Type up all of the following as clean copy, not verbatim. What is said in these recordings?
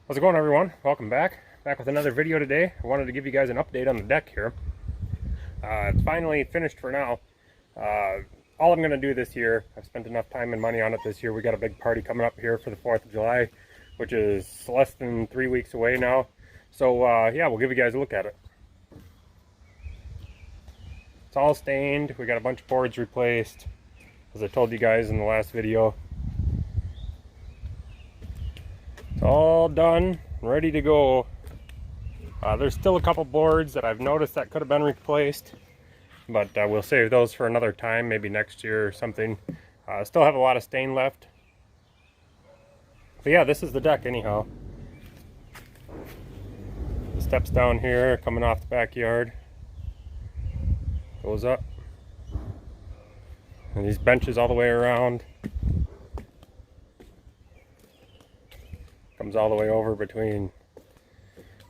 How's it going, everyone? Welcome back with another video today. I wanted to give you guys an update on the deck here. It's finally finished for now. All I'm going to do this year, I've spent enough time and money on it this year. We got a big party coming up here for the 4th of July, which is less than 3 weeks away now. So yeah, we'll give you guys a look at it. It's all stained. We got a bunch of boards replaced, as I told you guys in the last video. It's all done, ready to go. There's still a couple boards that I've noticed that could have been replaced, but we'll save those for another time, maybe next year or something. Still have a lot of stain left. But yeah, this is the deck anyhow. The steps down here coming off the backyard. Goes up. And these benches all the way around. Comes all the way over between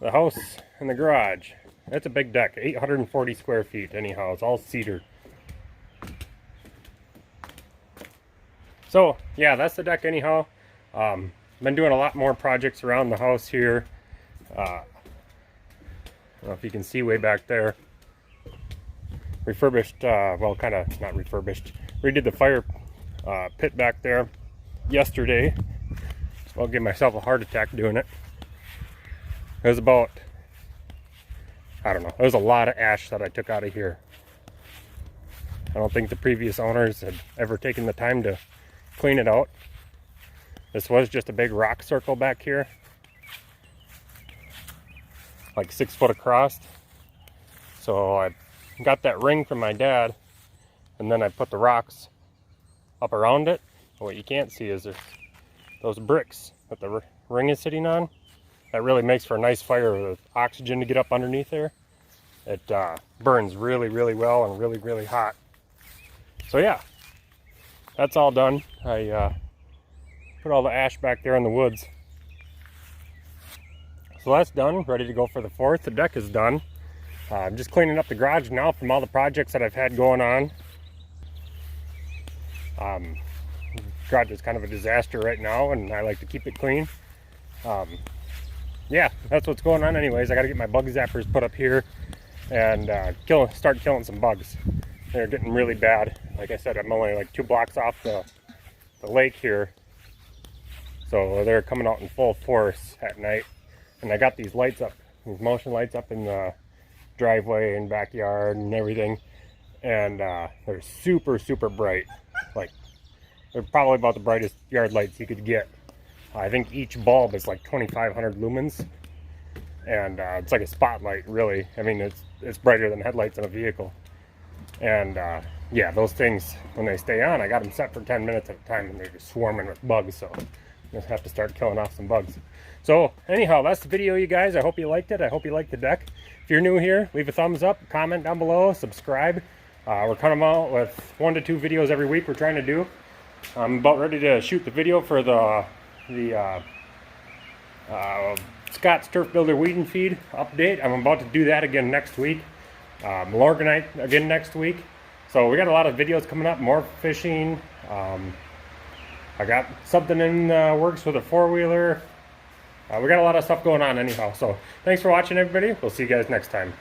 the house and the garage. It's a big deck, 840 square feet anyhow. It's all cedar. So yeah, that's the deck anyhow. Been doing a lot more projects around the house here. I don't know if you can see way back there. Refurbished, well, kind of not refurbished. Redid the fire pit back there yesterday. I'll give myself a heart attack doing it. It was about, I don't know, it was a lot of ash that I took out of here. I don't think the previous owners had ever taken the time to clean it out. This was just a big rock circle back here, like 6 foot across. So I got that ring from my dad, and then I put the rocks up around it. What you can't see is there's those bricks that the ring is sitting on. That really makes for a nice fire with oxygen to get up underneath there. It burns really, really well and really, really hot. So yeah, that's all done. I put all the ash back there in the woods. So that's done, ready to go for the 4th. The deck is done. I'm just cleaning up the garage now from all the projects that I've had going on. Garage is kind of a disaster right now, and I like to keep it clean. Yeah, that's what's going on anyways. I got to get my bug zappers put up here and start killing some bugs. They're getting really bad. Like I said, I'm only like 2 blocks off the lake here, so they're coming out in full force at night. And I got these lights up, these motion lights up in the driveway and backyard and everything, and they're super, super bright. Like, they're probably about the brightest yard lights you could get. I think each bulb is like 2,500 lumens, and it's like a spotlight, really. I mean, it's brighter than headlights in a vehicle. And yeah, those things, when they stay on, I got them set for 10 minutes at a time, and they're just swarming with bugs, so I just have to start killing off some bugs. So anyhow, that's the video, you guys. I hope you liked it. I hope you liked the deck. If you're new here, leave a thumbs up, comment down below, subscribe. We're coming out with 1 to 2 videos every week we're trying to do. I'm about ready to shoot the video for the Scott's Turf Builder Weed and Feed update. I'm about to do that again next week. Malorganite again next week. So we got a lot of videos coming up, more fishing. I got something in works with a 4-wheeler. We got a lot of stuff going on anyhow. So thanks for watching, everybody. We'll see you guys next time.